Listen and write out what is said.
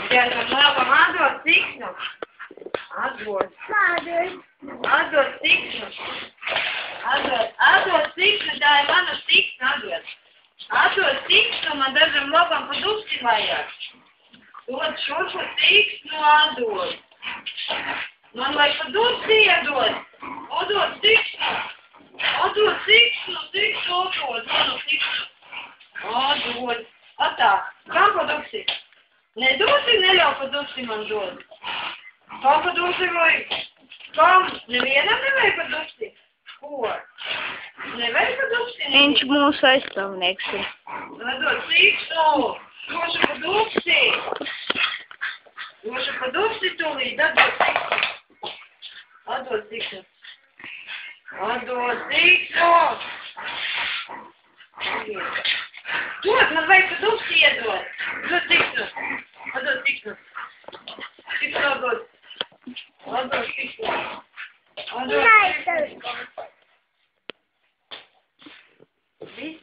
Ģērbam labam atdod ciknu. Atdod. Atdod ciknu. Atdod ciknu, tā ir mana cikna, atdod. Atdod ciknu, man dažam labam pa dupsi vajag. Dod šurpu ciknu, atdod. Man vajag pa dupsi iedod. Atdod ciknu. Atdod ciknu, atdod manu ciknu. Atdod. Atā, kam pa dupsi? Nedosi, neļauj pa dupsi man dod. Kam pa dupsi vajag? Kam? Nevienam nevajag pa dupsi? Ko? Nevajag pa dupsi? Viņš mūsu aizstāvnieks ir. Atdod ciknu. Došu pa dupsi. Došu pa dupsi tūlīt. Atdod ciknu. Atdod ciknu. Atdod ciknu. Dod, man vajag pa dupsi iedod. Dod ciknu. Atdod ciknu. Ciknu atdod. Atdod ciknu. Atdod ciknu. Viss,